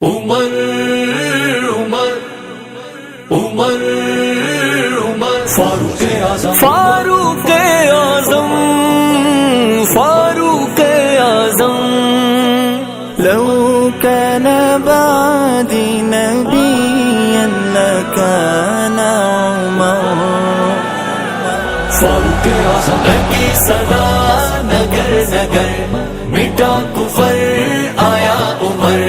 عمر عمر عمر عمر فاروق اعظم فاروق اعظم فاروق اعظم لو كان بعدي نبيا لكان عمر فاروق اعظم لگی صدا نگر نگر مٹا کفر آیا عمر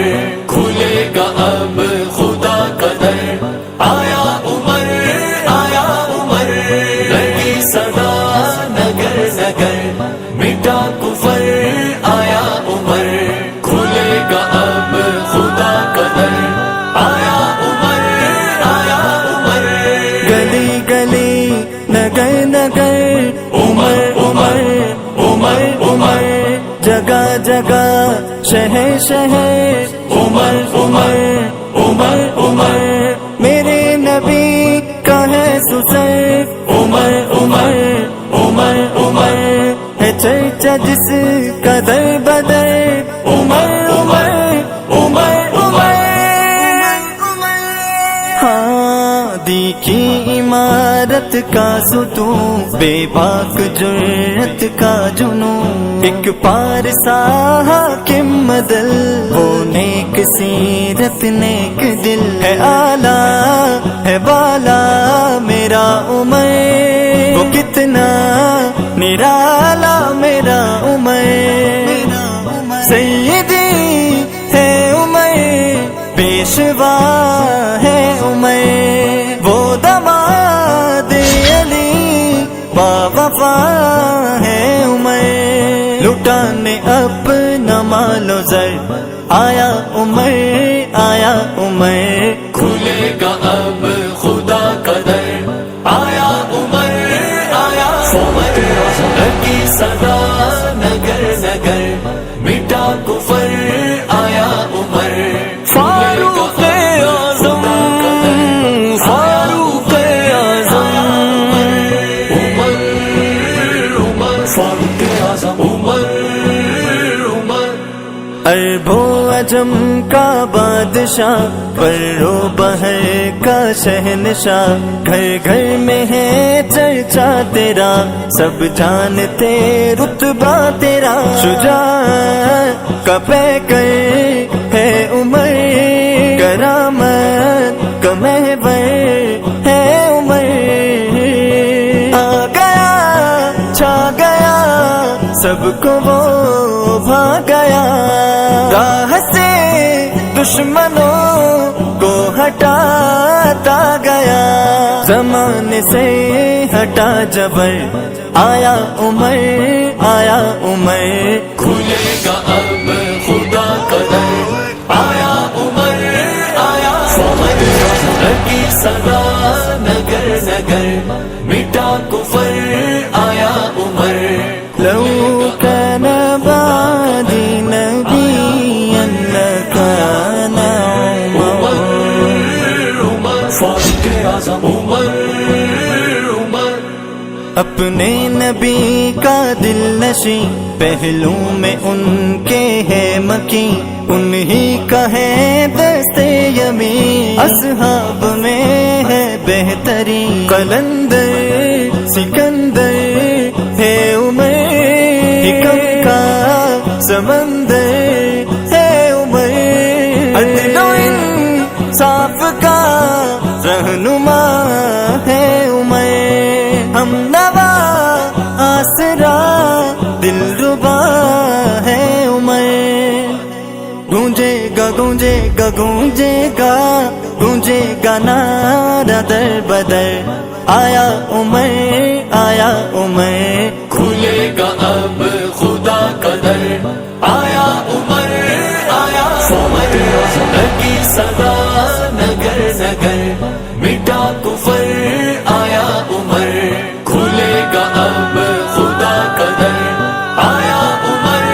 کھلے گا اب خدا کا در آیا عمر لگی صدا نگر نگر مٹا کفر آیا عمر کھلے گا اب خدا کا در آیا عمر گلی گلی نگر نگر عمر عمر عمر عمر جگہ جگہ شہر شہر عمر عمر عمر عمر میرے نبی کا ہے سسر عمر عمر عمر عمر ہے چرچا جس کا در بدر عمر عمر عمر عمر ہادی کی عمارت کا ستون بے باک جرت کا جنون ایک پارسا حاکم مدل وہ نیک سیرت نیک دل ہے آلہ ہے بالا میرا عمر وہ کتنا نرالا میرا عمر سیدی ہے عمر پیشوا ہے عمر وہ دماد علی با وفا ہے عمر لٹانے اپنا مال و زر آیا عمر کھلے گا اب خدا کا در آیا عمر فاروق اعظم لگی صدا نگر نگر مٹا کفر آیا عمر فاروق اعظم فاروق اعظم عمر عمر فاروق اعظم عمر عرب و عجم کا بادشاہ بر و بحر کا شہنشاہ گھر گھر میں ہے چرچا تیرا سب جانتے رتبہ تیرا شجاع کا پیکر ہے عمر کرامت کا محور ہے عمر آ گیا چھا گیا سب کو وہ بھا گیا راہ سے دشمنوں کو ہٹاتا گیا زمانے سے ہٹا جبر آیا عمر کھلے گا اب خدا کا در آیا عمر فاروق اعظم لگی صدا نگر نگر مٹا کفر آیا عمر لو كان بعدي نبيا لكان عمر فاروق اعظم عمر اپنے نبی کا دل نشیں پہلو میں ان کے ہے مکی انہی کا ہے دست یمین اصحاب میں ہے بہترین قلندر سکندر ہے عمر حکم کا سمندر ہے عمر عدل و انصاف کا رہنما ہے عمر ہم نوا آسرا دل ربا ہے عمر گونجے گا گونجے گا گونجے گا گونجے گا نعرہ در بدر آیا عمر کھلے گا اب خدا کا در آیا عمر فاروق اعظم لگی صدا نگر نگر مٹا کفر آیا عمر کھلے گا اب خدا کا در آیا عمر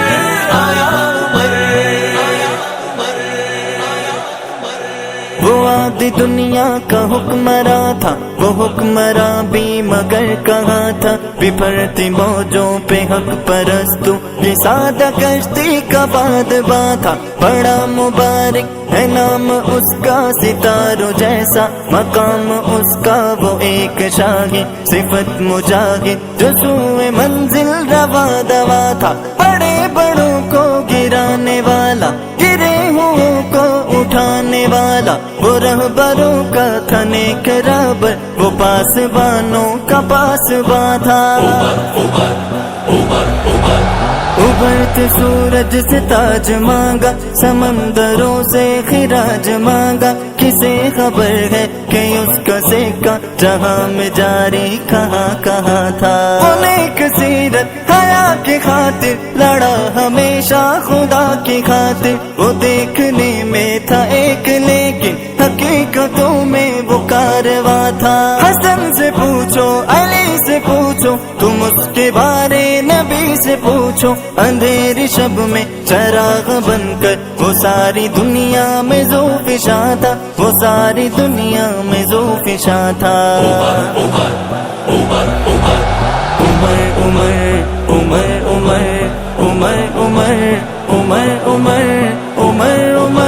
وہ بعد دنیا کا حکمراں تھا، وہ حکمراں بھی مگر کہاں تھا، بپھرتی موجوں پہ حق پرستو یہ سادہ کشتی کا بادباں تھا، بڑا مبارک ہے نام اس کا، ستاروں جیسا مقام اس کا، وہ ایک شاہی صفت مجاہد جو سوئے منزل روا دوا تھا، بڑے بڑوں کو گرانے والا، گرے ہوں کو اٹھانے والا، وہ رہبروں کا تھا نیک رہبر، وہ پاسبانوں کا پاسباں تھا۔ ابھرتے سورج سے تاج مانگا، سمندروں سے خراج مانگا، کسے خبر ہے کہ اس کا سکہ جہاں میں جاری کہاں کہاں تھا، وہ نیک سیرت حیا کی خاطر لڑا ہمیشہ خدا کی خاطر، وہ دیکھنے میں تھا ایک لیکن حقیقتوں میں وہ کارواں تھا۔ حسن سے پوچھو، علی سے پوچھو، تم اس کے بارے نبی سے پوچھو، اندھیری شب میں چراغ بن کر وہ ساری دنیا میں ذو فشاں تھا، وہ ساری دنیا میں ذو فشاں تھا۔ عمر عمر عمر عمر عمر عمر عمر عمر عمر عمر